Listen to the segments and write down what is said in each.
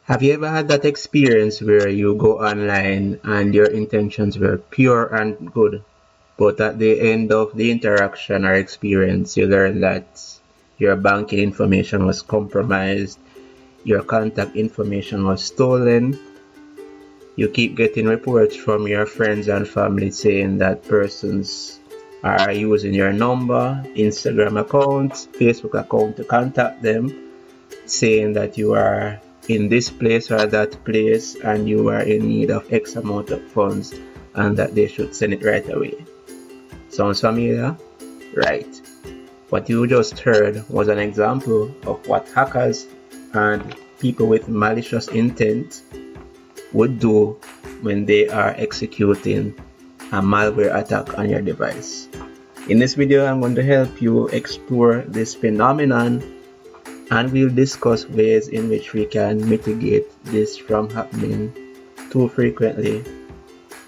Have you ever had that experience where you go online and your intentions were pure and good, but at the end of the interaction or experience, you learn that your banking information was compromised, your contact information was stolen? You keep getting reports from your friends and family saying that persons are using your number, Instagram account, Facebook account to contact them, saying that you are in this place or that place and you are in need of X amount of funds and that they should send it right away. Sounds familiar? Right. What you just heard was an example of what hackers and people with malicious intent would do when they are executing a malware attack on your device. In this video, I'm going to help you explore this phenomenon and we'll discuss ways in which we can mitigate this from happening too frequently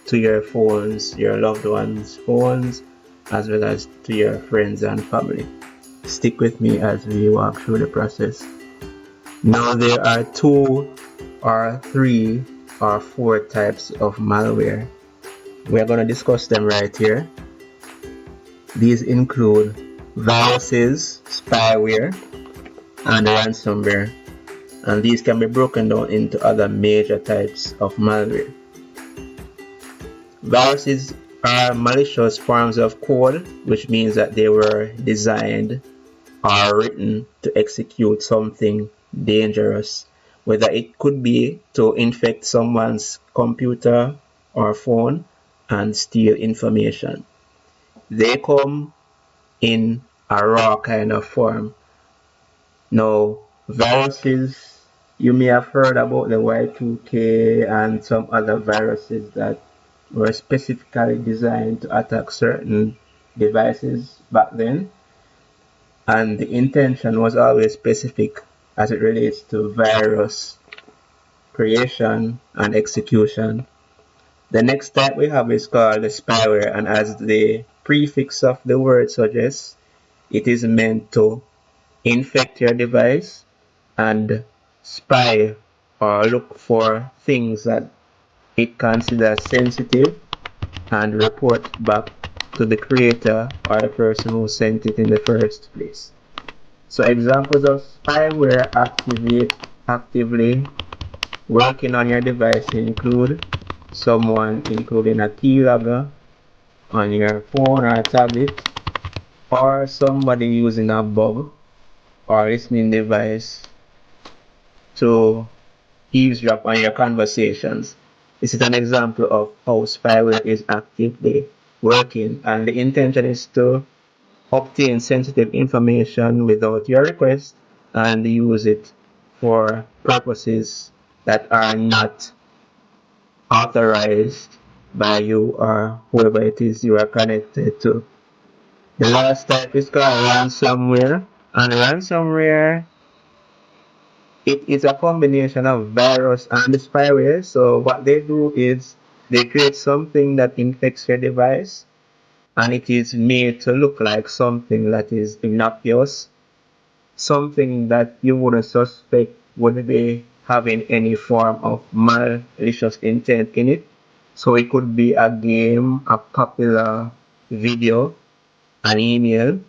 to your phones, your loved ones' phones, as well as to your friends and family. Stick with me as we walk through the process. Now, there are 2 or 3 or 4 types of malware. We're going to discuss them right here. These include viruses, spyware, and ransomware, and these can be broken down into other major types of malware. Viruses are malicious forms of code, which means that they were designed or written to execute something dangerous, whether it could be to infect someone's computer or phone and steal information. They come in a raw kind of form. Now, viruses, you may have heard about the Y2K and some other viruses that were specifically designed to attack certain devices back then. And the intention was always specific as it relates to virus creation and execution. The next type we have is called the spyware, and as the prefix of the word suggests, it is meant to infect your device and spy or look for things that it considers sensitive and report back to the creator or the person who sent it in the first place. So examples of spyware actively working on your device include someone including a keylogger on your phone or tablet, or somebody using a bug or listening device to eavesdrop on your conversations. This is an example of how spyware is actively working, and the intention is to obtain sensitive information without your request and use it for purposes that are not authorized by you or whoever it is you are connected to. The last type is called ransomware, and ransomware, it is a combination of virus and spyware. So what they do is they create something that infects your device and it is made to look like something that is innocuous, something that you wouldn't suspect would be having any form of malicious intent in it. So it could be a game, a popular video, an email,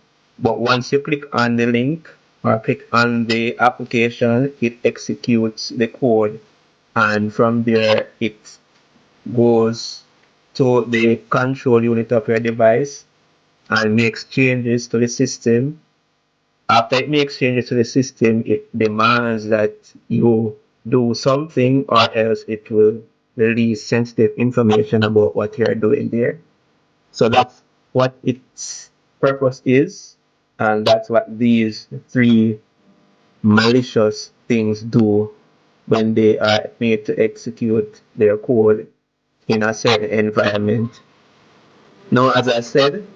but once you click on the link or click on the application, it executes the code, and from there it goes to the control unit of your device and makes changes to the system. After it makes changes to the system, it demands that you do something or else it will release sensitive information about what you're doing there. So that's what its purpose is, and that's what these 3 malicious things do when they are made to execute their code in a certain environment. Now, as I said,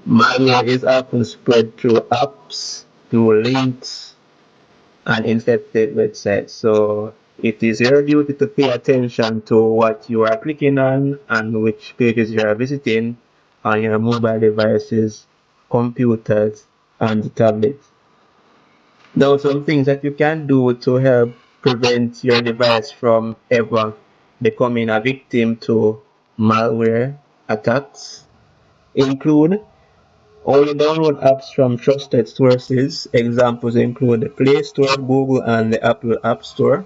malware is often spread through apps, through links, and infected websites. So it is your duty to pay attention to what you are clicking on and which pages you are visiting on your mobile devices, computers, and tablets. There are some things that you can do to help prevent your device from ever becoming a victim to malware attacks include only download apps from trusted sources. Examples include the Play Store, Google, and the Apple App Store.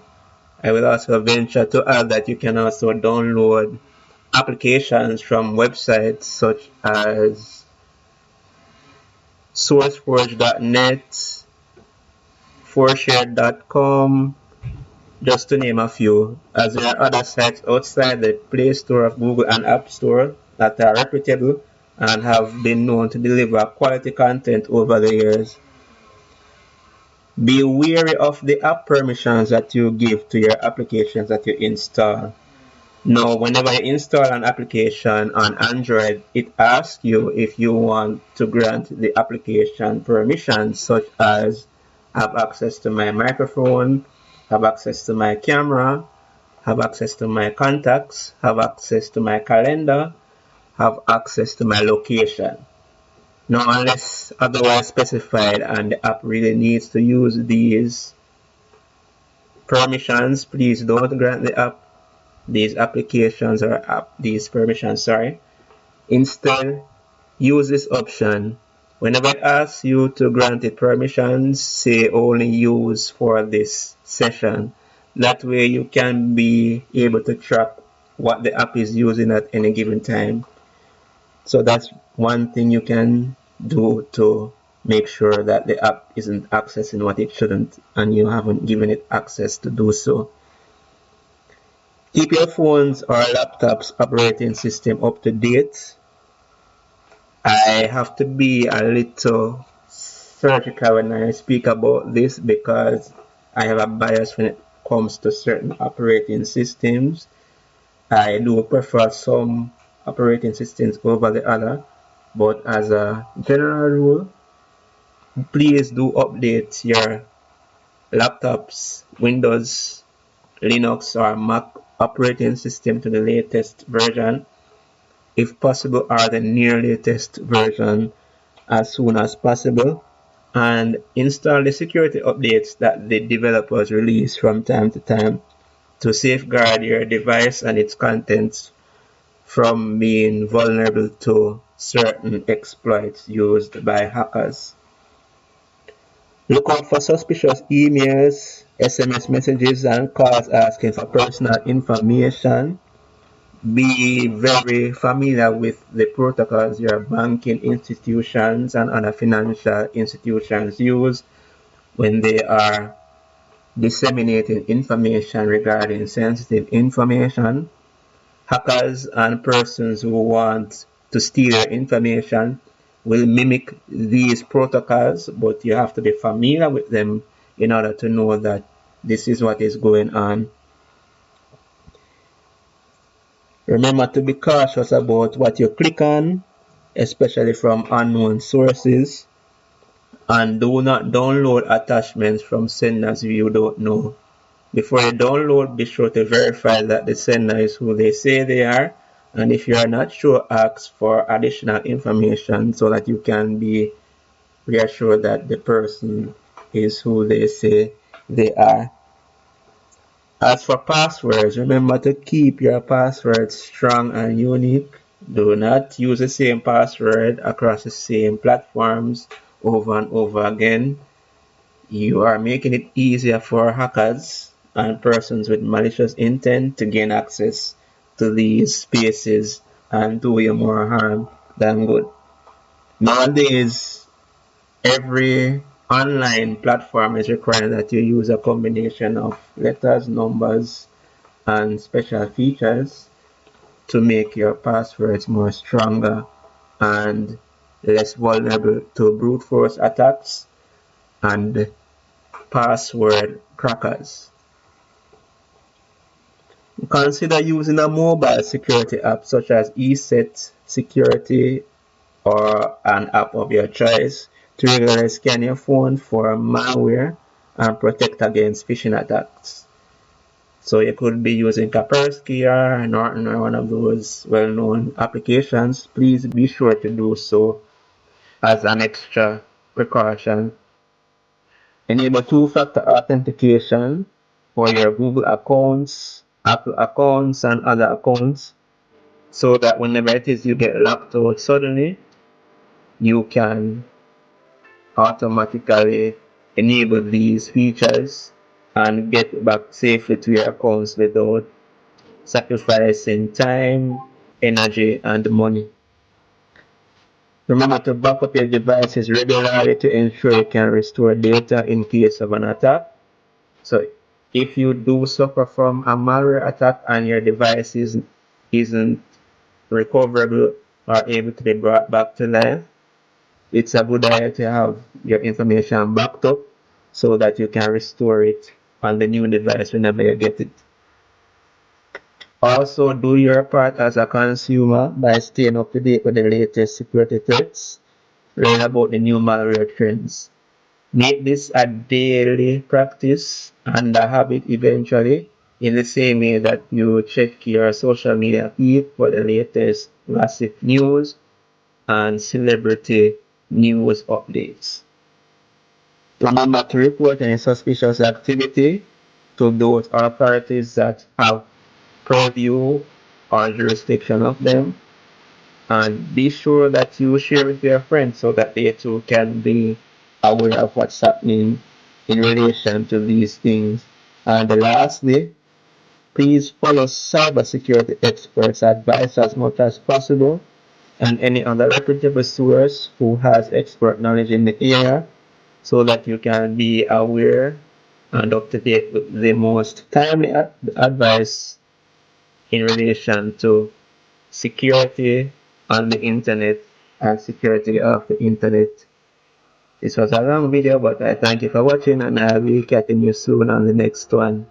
I will also venture to add that you can also download applications from websites such as sourceforge.net, foreshare.com, just to name a few, as there are other sites outside the Play Store of Google and App Store that are reputable and have been known to deliver quality content over the years. Be wary of the app permissions that you give to your applications that you install. Now, whenever you install an application on Android, it asks you if you want to grant the application permissions such as have access to my microphone, have access to my camera, have access to my contacts, have access to my calendar, have access to my location. Now, unless otherwise specified and the app really needs to use these permissions, please don't grant the app these applications or these permissions, sorry. Instead, use this option. Whenever it asks you to grant it permissions, say only use for this session. That way you can be able to track what the app is using at any given time. So that's one thing you can do to make sure that the app isn't accessing what it shouldn't and you haven't given it access to do so. Keep your phones or laptops operating system up to date. I have to be a little surgical when I speak about this because I have a bias when it comes to certain operating systems. I do prefer some operating systems over the other, but as a general rule, please do update your laptops, Windows, Linux, or Mac operating system to the latest version, if possible, or the near latest version as soon as possible, and install the security updates that the developers release from time to time to safeguard your device and its contents from being vulnerable to certain exploits used by hackers. Look out for suspicious emails, SMS messages, and calls asking for personal information. Be very familiar with the protocols your banking institutions and other financial institutions use when they are disseminating information regarding sensitive information. Hackers and persons who want to steal your information will mimic these protocols, but you have to be familiar with them in order to know that this is what is going on. Remember to be cautious about what you click on, especially from unknown sources, and do not download attachments from senders you don't know. Before you download, be sure to verify that the sender is who they say they are, and if you are not sure, ask for additional information so that you can be reassured that the person is who they say they are. As for passwords, remember to keep your passwords strong and unique. Do not use the same password across the same platforms over and over again. You are making it easier for hackers and persons with malicious intent to gain access to these spaces and do you more harm than good. Nowadays, every online platform is requiring that you use a combination of letters, numbers, and special features to make your passwords more stronger and less vulnerable to brute force attacks and password crackers. Consider using a mobile security app such as ESET Security or an app of your choice to regularly scan your phone for malware and protect against phishing attacks. So you could be using Kaspersky or Norton or one of those well-known applications. Please be sure to do so as an extra precaution. Enable two-factor authentication. for your Google accounts, Apple accounts, and other accounts, so that whenever it is you get locked out suddenly, you can automatically enable these features and get back safely to your accounts without sacrificing time, energy, and money. Remember to back up your devices regularly to ensure you can restore data in case of an attack. So if you do suffer from a malware attack and your device isn't recoverable or able to be brought back to life, it's a good idea to have your information backed up so that you can restore it on the new device whenever you get it. Also, do your part as a consumer by staying up to date with the latest security threats, learn about the new malware trends. Make this a daily practice and a habit eventually, in the same way that you check your social media feed for the latest gossip news and celebrity news updates. Remember to report any suspicious activity to those authorities that have purview or jurisdiction of them, and be sure that you share with your friends so that they too can be aware of what's happening in relation to these things. And lastly, please follow cybersecurity experts' advice as much as possible and any other reputable source who has expert knowledge in the area so that you can be aware and up to date with the most timely advice in relation to security on the internet and security of the internet. This was a long video, but I thank you for watching and I will catch you soon on the next one.